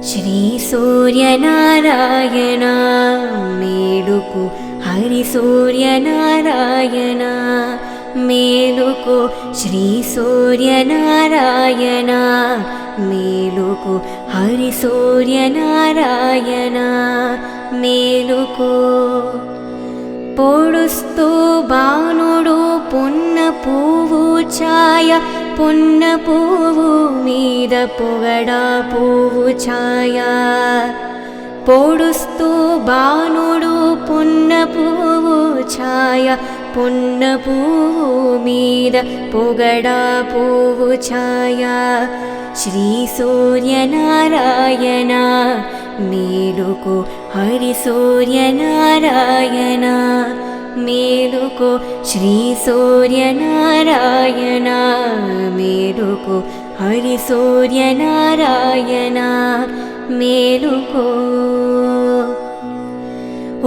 శ్రీ సూర్యనారాయణ మేలుకు, హరి సూర్యనారాయణ మేలుకు, శ్రీ సూర్యనారాయణ మేలుకు, హరి సూర్యనారాయణ మేలుకు. పొడుస్తూ బాణుడు పున్న పువ్వు ఛాయ, పున్న పువ్వు మీద పొగడా పువ్వు ఛాయ. పొడుస్తూ బాణుడు పున్న పువ్వు ఛాయ, పున్న పువ్వు మీద పొగడా పువ్వు ఛాయ. శ్రీ సూర్యనారాయణ మేలుకు, హరి సూర్యనారాయణ మేలుకు, శ్రీ సూర్యనారాయణ మేలుకు, హరి సూర్యనారాయణ మేలుకు.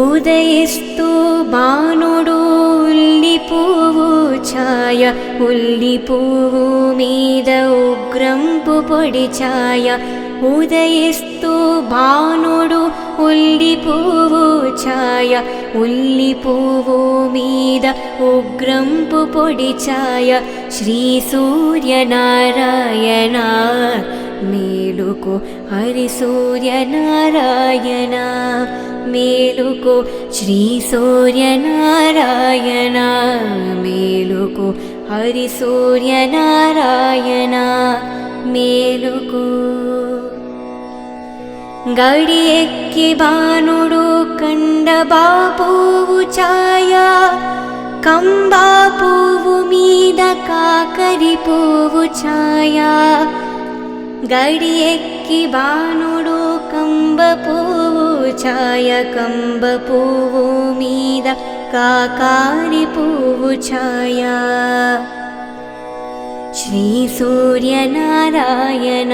ఉదయిస్తూ బాణుడు ఉల్లి పువ్వు ఛాయ, ఉల్లి పువ్వు మీద ఉగ్రంపు పొడి ఛాయ. ఉదయిస్తూ బాణుడు ఉల్లి పువ్వు ఛాయ, ఉల్లి పువ్వు మీద ఉగ్రంపు పొడి ఛాయ. శ్రీ సూర్యనారాయణ మేలుకు, హరి సూర్యనారాయణ మేలుకు, శ్రీ సూర్యనారాయణ మేలుకు, హరి సూర్యనారాయణ మేలుకు. గడి ఎక్కి బాణుడు కండబా పువ్వు ఛాయ, కంబా పువ్వు మీద కాకరి పువ్వు ఛాయ. గడి ఎక్కి బాణుడు కంబ పువ్వు ఛాయ, కంబ పువ్వు మీద కాకారి పువ్వు ఛాయ. శ్రీ సూర్యనారాయణ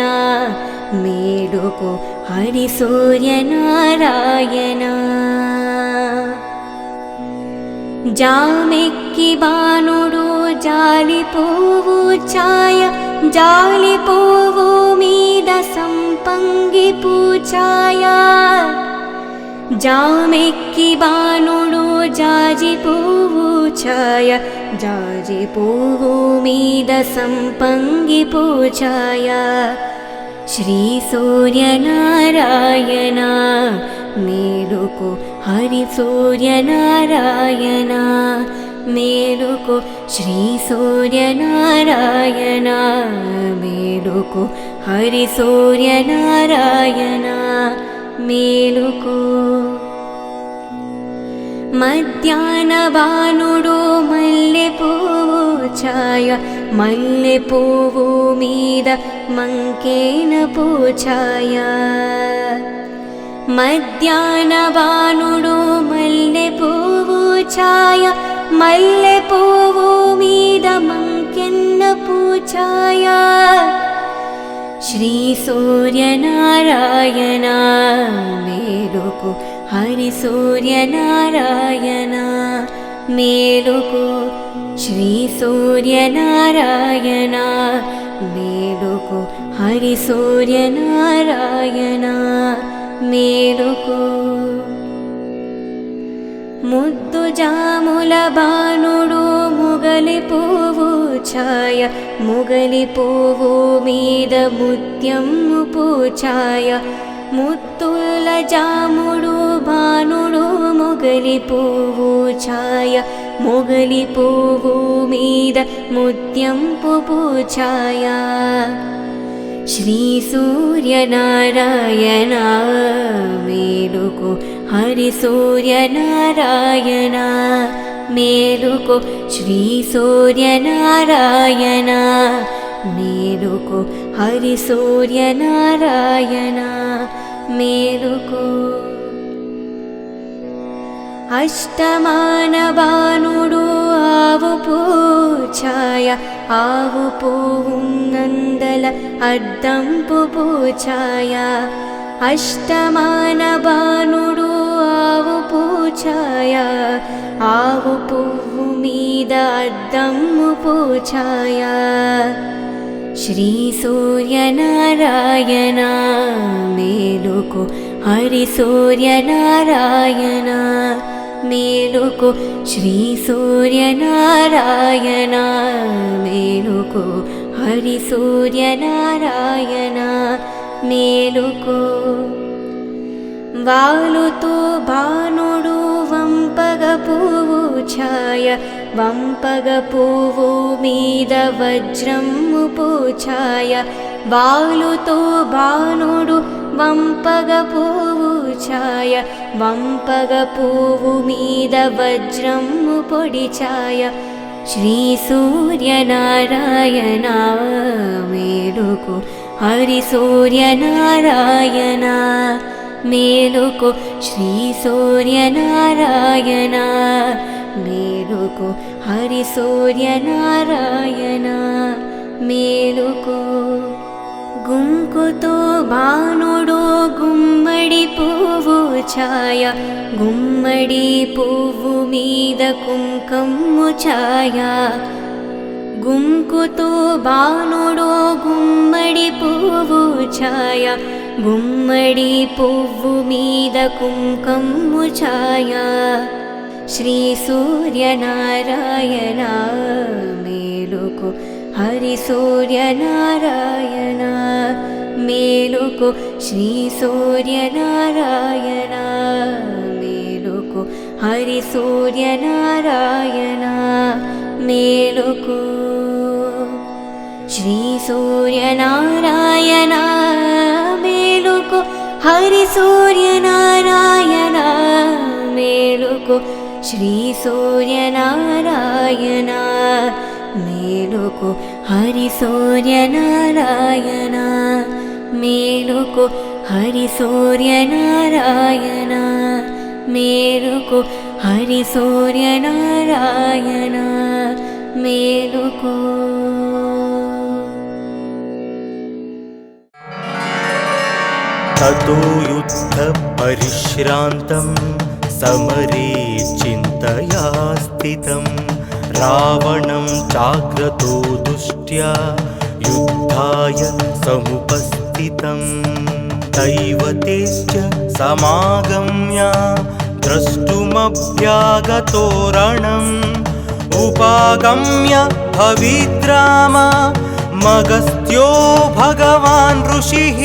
మేలుకు, హరి సూర్యనారాయణ. జామెక్కి బాణుడు జాలి పువ్వు ఛాయ, జాలి పువ్వు మీద సంపంగి పూఛాయ. జామెక్కి బాణుడు జాజి పువ్వు ఛాయ, జాజి పువ్వు మీద సంపంగి పూఛాయ. శ్రీ సూర్యనారాయణ మేలుకు, హరి సూర్యనారాయణ మేలుకు, శ్రీ సూర్యనారాయణ మేలుకు, హరి సూర్యనారాయణ మేలుకు. మధ్యాహ్న బాణుడు మల్లె పువ్వు ఛాయ, మల్లె పువ్వు మీద మంకేన పూఛాయ. మధ్యాహ్న బాణుడు మల్లె పువ్వు ఛాయ, మల్లె పువ్వు మీద మంకెన్న పూఛాయ. శ్రీ సూర్యనారాయణ మేలుకు, హరి సూర్యనారాయణ మేలుకు, శ్రీ సూర్యనారాయణ మేలుకు, హరి సూర్యనారాయణ మేలుకు. ముద్దు జాముల బాణుడు ముగలి పువ్వు ఛాయ, ముగలి పువ్వు మీద ముత్యము పూఛాయ. ముత్తుల జాముడు బాణుడు ముగలి పువ్వు ఛాయ, ముగలి పువ్వు మీద ముత్యంపు పూఛాయ. శ్రీ సూర్యనారాయణ మేలుకు, హరి సూర్యనారాయణ మేలుకు, శ్రీ సూర్యనారాయణ మేలుకు, హరి సూర్యనారాయణ మేలుకు. అష్టమాన బాణుడు ఆవు పూఛాయ, ఆవు పువ్వు నందల అద్దంపు పూఛాయ. అష్టమాన బాణుడు ఆవు పూఛాయ, ఆవు పువ్వు మీద అద్దమ్ము పూఛాయ. శ్రీ సూర్యనారాయణ మేలుకో హరి సూర్యనారాయణ మేలుకో శ్రీ సూర్యనారాయణ మేలుకో హరి సూర్యనారాయణ మేలుకో వాలుతో భానుడు వంపగ పువ్వు ఛాయ వంపగ పువ్వు మీద వజ్రము పూఛాయ వాలుతో భానుడు వంపగ పువ్వు ఛాయ వంపగ పువ్వు మీద వజ్రము పొడి ఛాయ శ్రీ సూర్యనారాయణ మేలుకో హరి సూర్యనారాయణ మేలుకో శ్రీ సూర్యనారాయణ మేలుకో హరి సూర్యనారాయణ మేలుకో గుంకుతో భానుడు గుమ్మడి పువ్వు ఛాయ గుమ్మడి పువ్వు మీద కుంకుమ ఛాయ గుంకుతో భానుడు గుమ్మడి పువ్వు ఛాయ గుమ్మడి పువ్వు మీద కుంకుమ ఛాయ శ్రీ సూర్యనారాయణ మేలుకో హరి సూర్యనారాయణ మేలుకో శ్రీ సూర్యనారాయణ మేలుకో హరి సూర్యనారాయణ మేలుకో శ్రీ సూర్యనారాయణ మేలుకో హరి సూర్యనారాయణ మేలుకో శ్రీ సూర్యనారాయణ మేలుకో హరి సూర్యనారాయణ మేలుకో హరి సూర్యనారాయణ మేలుకో హరి సూర్యనారాయణ మేలుకో ततो युद्ध परिश्रान्तं समरे चिन्तया स्थितं रावणं चाग्रतो दुष्ट्या युद्धाय समुपस्थितं दैवतेश्च समागम्य द्रष्टुमभ्यागतो रणम् उपागम्य भविद्राम मगस्त्यो भगवान् ऋषिः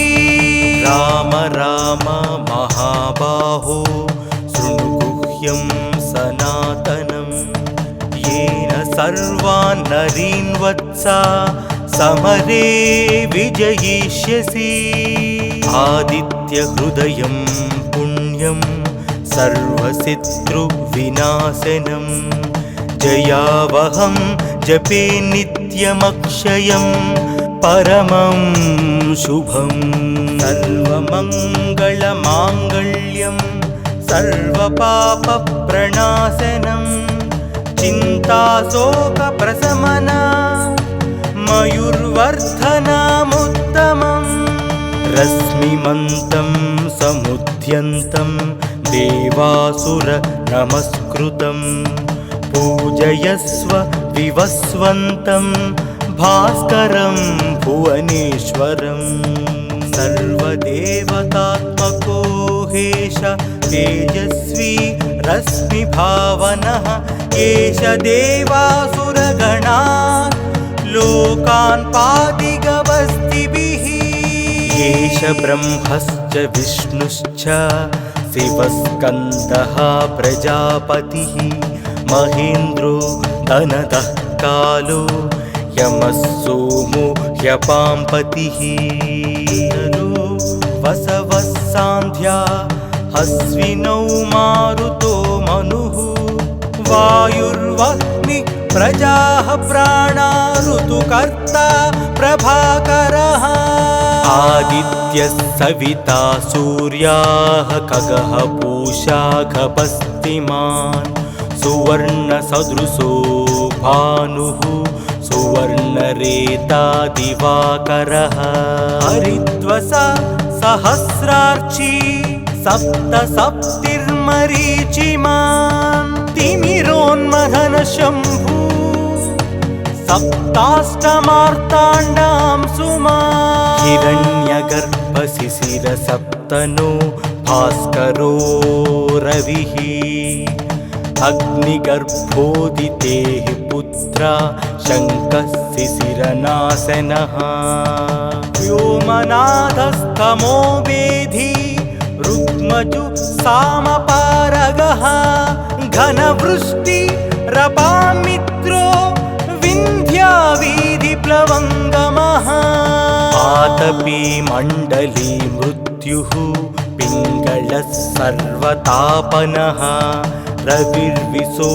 राम राम महाबाहो शृणु गुह्यं सनातनं येन सर्वान् नरीन् वत्सा समरे विजयिष्यसि आदित्यहृदयं पुण्यं सर्वशत्रुविनाशनं जयावहं जपे नित्यमक्षयं परमं शुभं सर्वमङ्गलमाङ्गल्यं सर्वपापप्रणाशनं चिन्ताशोकप्रशमना मयूर्वर्धनमुत्तमं रश्मिमन्तं समुद्यन्तं देवासुरनमस्कृतं पूजयस्व विवस्वन्तं भास्करं भुवनेश्वरं सर्वदेवतात्मको हेश तेजस्वी रश्मिभावनः एष देवासुरगणान् लोकान् पादिगवस्तिभिः एष ब्रह्मश्च विष्णुश्च शिवस्कन्दः प्रजापतिः महेन्द्रो धनदः कालो यमः सोमो ह्यपाम्पतिः वसवः सान्ध्या हस्विनौ मारुतो मनुः वायुर्वह्नि प्रजाः प्राणा ऋतुकर्ता प्रभाकरः आदित्यः सविता सूर्याः खगः पूषा खपस्तिमान् सुवर्णसदृशो भानुः सुवर्णरेता दिवाकरः हरिद्वसा सहस्रार्ची सप्तसप्तिर्मरीचिमान् तिमिरोन्मथन शम्भु सप्ताष्टमार्ताण्डां सुमान् हिरण्यगर्भ गर्भशिशिरसप्तनो भास्करो रविः अग्निगर्भोदितेः पुत्रा शङ्कः शिशिरनाशनः व्योमनाथस्तमो वेधी रुग्मजु सामपारगः घनवृष्टिरपामित्रो विन्ध्यावीधिप्लवङ्गमः आतपी मण्डली मृत्युः पिङ्गलः सर्वतापनः रविर्विशो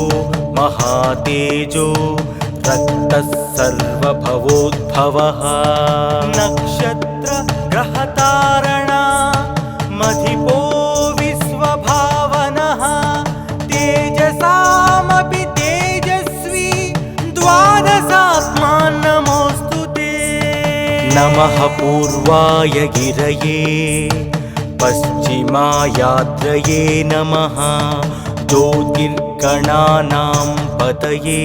महातेजो रक्तः सर्वभवोद्भवः नक्षत्रग्रहतारणा मधिपो विश्वभावनः तेजसामपि तेजस्वी द्वादशात्मान् नमोऽस्तु ते नमः पूर्वाय गिरये पश्चिमायाद्रये नमः ज्योतिर्गणानां पतये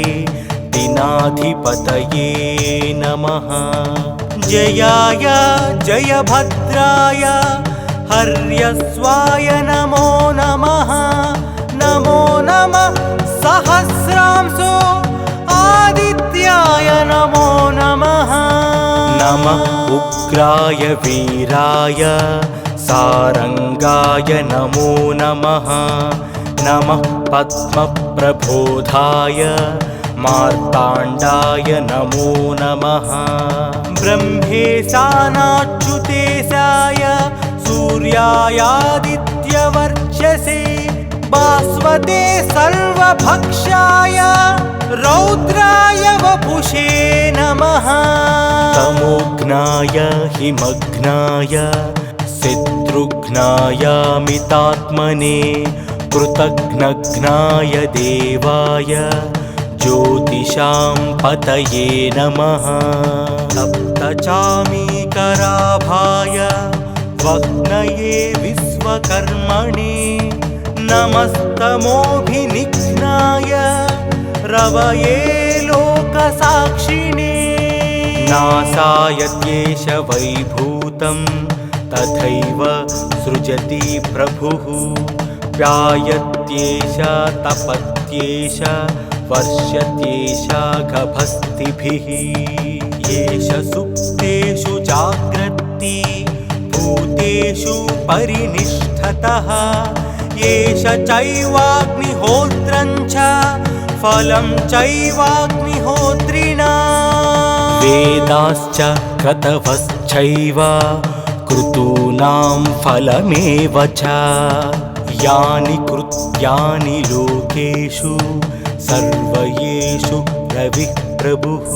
दिनाधिपतये नमः जयाय जयभद्राय हर्यस्वाय नमो नमः नमो नमः सहस्रांशो आदित्याय नमो नमः नमः उग्राय वीराय सारंगाय नमो नमः नमः पद्मप्रबोधाय मार्ताण्डाय नमो नमः ब्रह्मेशानाच्युतेशाय सूर्यायादित्यवर्चसे भास्वते सर्वभक्षाय रौद्राय वपुषे नमः तमोघ्नाय हिमघ्नाय शत्रुघ्नायामितात्मने कृतघ्नघ्नाय देवाय ज्योतिषां पतये नमः सप्तचामीकराभाय वह्नये विश्वकर्मणे नमस्तमोभिनिघ्नाय रवये लोकसाक्षिणे नासाय त्येष वैभूतं तथैव सृजति प्रभुः व्यायत्येष तपत्येष वर्षत्येष गभस्तिभिः येष सुप्तेषु जाग्रत्ति भूतेषु परिनिष्ठतः येष चैवाग्निहोत्रं च फलं चैवाग्निहोत्रिणा वेदाश्च क्रतवश्चैव क्रतूनां फलमेव च यानि कृत्यानि लोकेषु सर्वयेषु रविः प्रभुः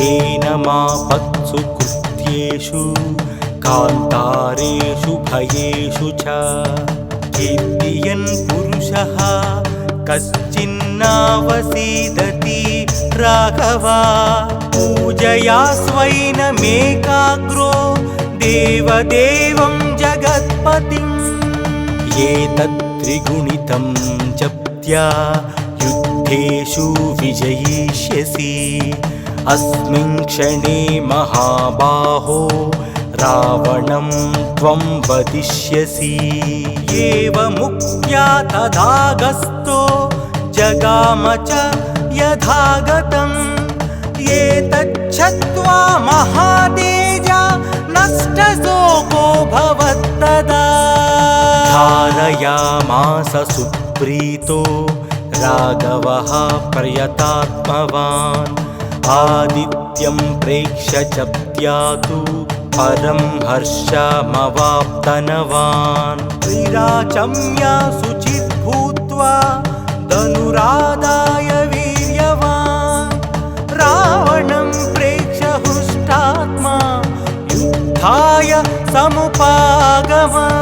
येन मापत्सु कृत्येषु कान्तारेषु भयेषु च कीर्तियन् पुरुषः कश्चिन्नावसीदति राघवा पूजया स्वैनमेकाग्रो देवदेवं जगत्पतिम् एतत्त्रिगुणितं जप्त्या युद्धेषु विजयिष्यसि अस्मिन् क्षणे महाबाहो रावणं त्वं वदिष्यसि एवमुक्त्या तदागस्तो जगाम च यथागतम् एतच्छत्वा महातेजा नष्टशोको भवत्तदा धारयामास सुप्रीतो राघवः प्रयतात्मवान् आदित्यं प्रेक्ष्य जप्त्यातु परं हर्षमवाप्तनवान् विराचम्या शुचित् भूत्वा धनुरादाय वीर्यवान् रावणं प्रेक्ष्य हृष्टात्मा युद्धाय समुपागमत्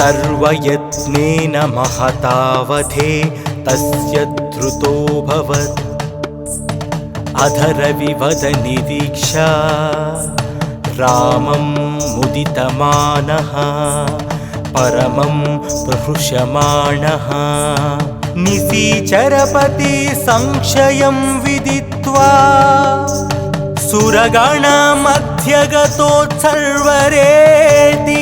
सर्वयत्नेन महतावधे तस्य धृतोऽभवत् अधरविवदनिरीक्षा रामं मुदितमानः परमं प्रहृष्यमाणः निशिचरपति संशयं विदित्वा सुरगणमध्यगतोत्सर्वरेति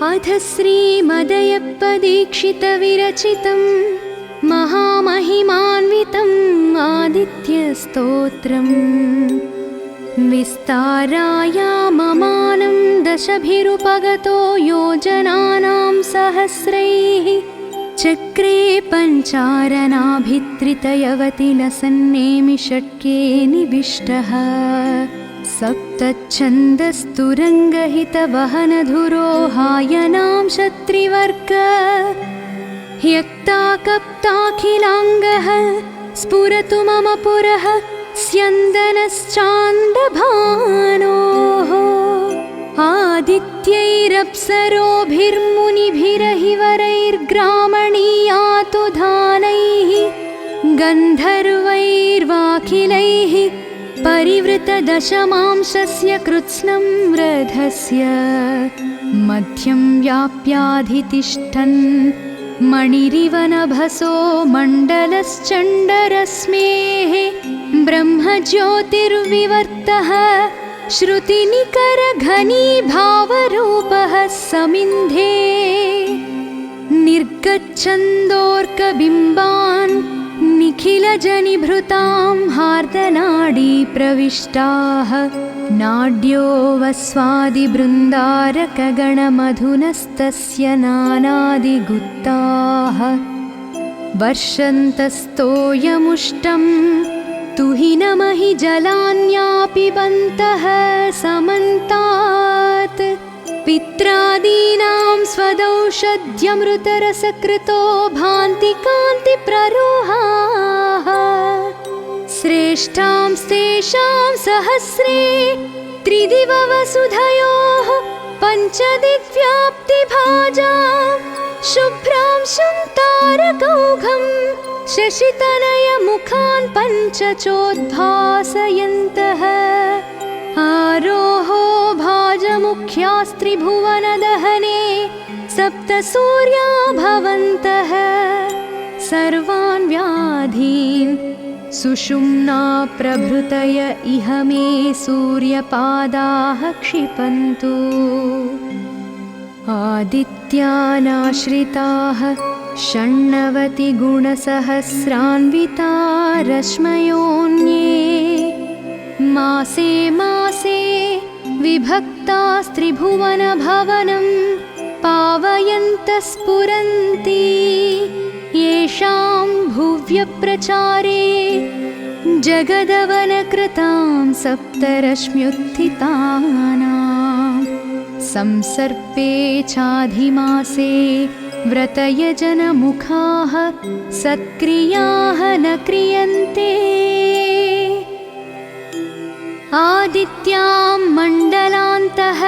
अथ श्रीमदयप्पदीक्षितविरचितं महामहिमान्वितं आदित्यस्तोत्रम् विस्तारायाममानं दशभिरुपगतो योजनानां सहस्रैः चक्रे पञ्चारणाभित्रितयवति लसन्नेमि षट्के निविष्टः सप्तच्छन्दस्तुरङ्गहितवहनधुरो हायनां क्षत्रिवर्ग ह्यक्ताकप्ताखिलाङ्गः स्फुरतु मम पुरः स्यन्दनश्चान्दभानोः आदित्यैरप्सरोभिर्मुनिभिरहिवरैर्ग्रामणीयातु धानैः गन्धर्वैर्वाखिलैः परिवृतदशमांशस्य कृत्स्नं रथस्य मध्यं व्याप्याधितिष्ठन् मणिरिव नभसो मण्डलश्चण्डरश्मेः ब्रह्मज्योतिर्विवर्तः श्रुतिनिकरघनीभावरूपः समिन्धे निर्गच्छन्दोर्कबिम्बान् निखिलजनिभृतां हार्दनाडी प्रविष्टाः नाड्यो वस्वादिबृन्दारकगणमधुनस्तस्य नानादिगुप्ताः वर्षन्तस्तोयमुष्टं तुहिनमहि जलान्यापिबन्तः समन्तात् पित्रादीनां स्वदौषध्यमृतरसकृतो भान्ति कान्तिप्ररोहाः श्रेष्ठांस्तेषां सहस्रे त्रिदिववसुधयोः पञ्चदिग्व्याप्तिभाजां शुभ्रां तारकौघं शशितनयमुखान् पञ्चचोद्भासयन्तः आरोहो भाजमुख्यास्त्रिभुवनदहने सप्तसूर्या भवन्तः सर्वान् व्याधीन् सुषुम्ना प्रभृतय इह मे सूर्यपादाः क्षिपन्तु आदित्यानाश्रिताः षण्णवतिगुणसहस्रान्विता रश्मयोऽन्ये मासे मासे विभक्तास्त्रिभुवनभवनं पावयन्तः स्फुरन्ति येषां भुव्यप्रचारे जगदवनकृतां सप्तरश्म्युत्थितानां संसर्पे चाधिमासे व्रतयजनमुखाः सत्क्रियाः न क्रियन्ते आदित्यां मण्डलान्तः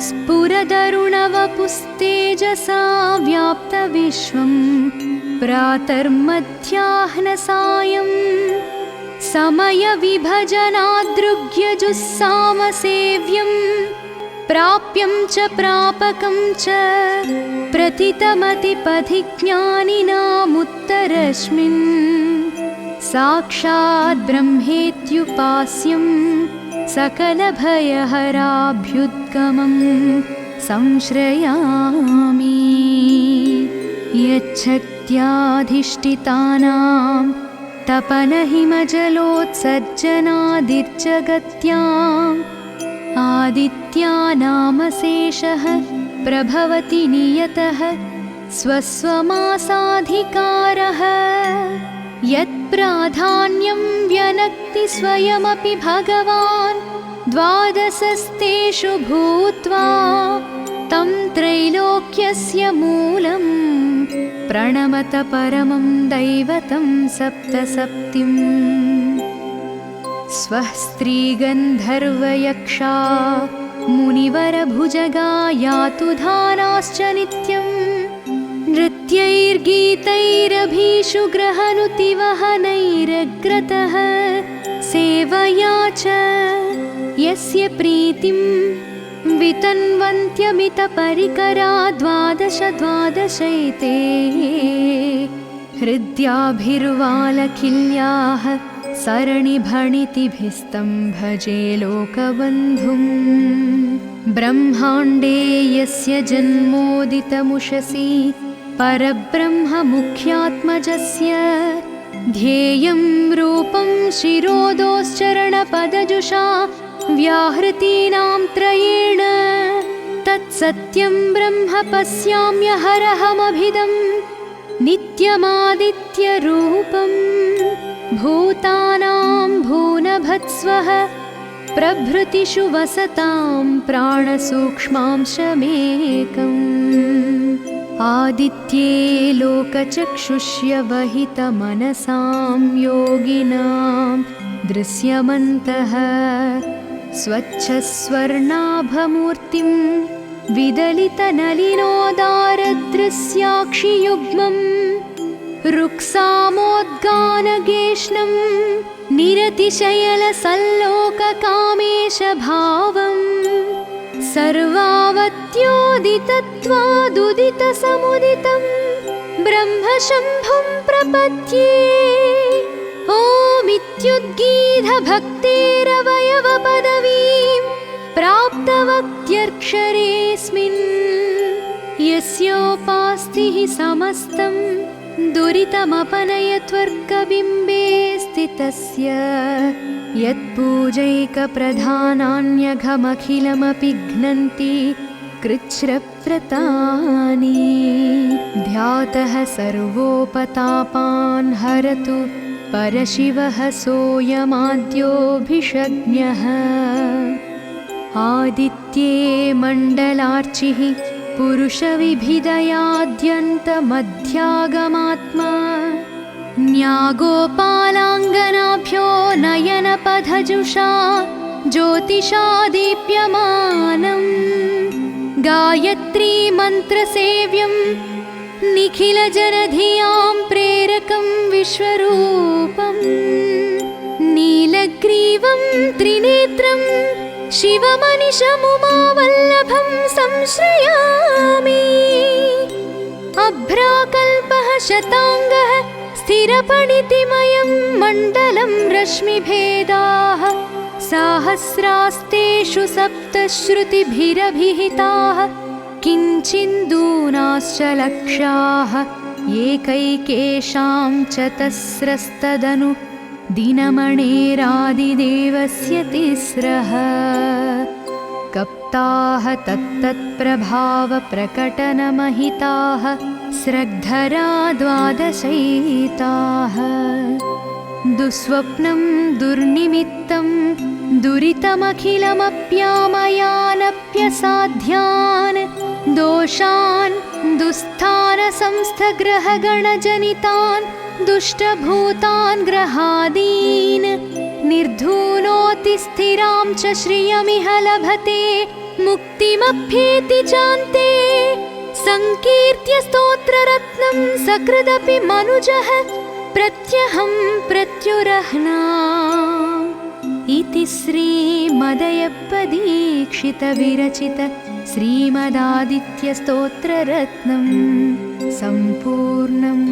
स्फुरदरुणवपुस्तेजसा व्याप्तविश्वं प्रातर्मध्याह्नसायं समयविभजनादृग्यजुस्सामसेव्यं प्राप्यं च प्रापकं च प्रथितमतिपथिज्ञानिनामुत्तरस्मिन् साक्षात् ब्रह्मेत्युपास्यं सकलभयहराभ्युद्गमं संश्रयामि यच्छक्त्याधिष्ठितानां तपनहिमजलोत्सर्जनादिर्जगत्याम् आदित्यानामशेषः प्रभवति नियतः स्वस्वमासाधिकारः यत्प्राधान्यं व्यनक्ति स्वयमपि भगवान् द्वादशस्तेषु भूत्वा तं त्रैलोक्यस्य मूलं प्रणमत परमं दैवतं सप्तसप्तिम् स्वः स्त्रीगन्धर्वयक्षा मुनिवरभुजगा यातु धानाश्च नित्यम् नृत्यैर्गीतैरभीषु ग्रहनुतिवहनैरग्रतः सेवया च यस्य प्रीतिं वितन्वन्त्यमितपरिकरा द्वादश द्वादशैते हृद्याभिर्वालखिल्याः सरणिभणितिभिस्तं भजे लोकबन्धुं ब्रह्माण्डे यस्य जन्मोदितमुषसि परब्रह्ममुख्यात्मजस्य ध्येयं रूपं शिरोदोश्चरणपदजुषा व्याहृतीनां त्रयेण तत्सत्यं ब्रह्म पश्याम्यहरहमभिदं नित्यमादित्यरूपं भूतानां भूनभत्स्वः प्रभृतिषु वसतां प्राणसूक्ष्मांशमेकम् आदित्ये लोकचक्षुष्यवहितमनसां योगिनां दृश्यमन्तः स्वच्छस्वर्णाभमूर्तिं विदलितनलिनोदारदृश्याक्षियुग्मम् रुक्सामोद्गानगेष्णं निरतिशयलसल्लोककामेशभावम् सर्वावत्योदितत्वादुदितसमुदितं ब्रह्मशम्भुं प्रपद्ये ओमित्युद्गीतभक्तेरवयवपदवीं प्राप्तवत्यर्क्षरेऽस्मिन् यस्योपास्तिः समस्तं दुरितमपनयत्वर्कबिम्बे स्थितस्य यत्पूजैकप्रधानान्यघमखिलमपि घ्नन्ति कृच्छ्रव्रतानि ध्यातः सर्वोपतापान् हरतु परशिवः सोऽयमाद्योऽभिषज्ञः आदित्ये मण्डलार्चिः पुरुषविभिदयाद्यन्तमध्यागमात्मा न्यागोपालाङ्गनाभ्यो नयनपथजुषा ज्योतिषा दीप्यमानम् गायत्री मन्त्रसेव्यं निखिलजनधियां प्रेरकं विश्वरूपम् नीलग्रीवं त्रिनेत्रं शिवमनिशमुमावल्लभं संश्रयामि अभ्राकल्पः शताङ्गः स्थिरपणितिमयं मण्डलं रश्मिभेदाः साहस्रास्तेषु सप्तश्रुतिभिरभिहिताः किञ्चिन्दूनाश्च लक्षाः एकैकेषां चतस्रस्तदनु दिनमणेरादिदेवस्य तिस्रः कप्ताः तत्तत्प्रभावप्रकटनमहिताः स्रग्धरा द्वादशैताः दुःस्वप्नं दुर्निमित्तं दुरितमखिलमप्यामयानप्यसाध्यान् दोषान् दुःस्थानसंस्थग्रहगणजनितान् दुष्टभूतान् ग्रहादीन् निर्धूनोति स्थिरां च श्रियमिह लभते मुक्तिमभ्येति चान्ते संकीर्त्य स्तोत्ररत्नं सकृदपि मनुजः प्रत्यहं प्रत्युरह्ना इति श्रीमदयप्पदीक्षितविरचित श्रीमदादित्यस्तोत्ररत्नं सम्पूर्णम्।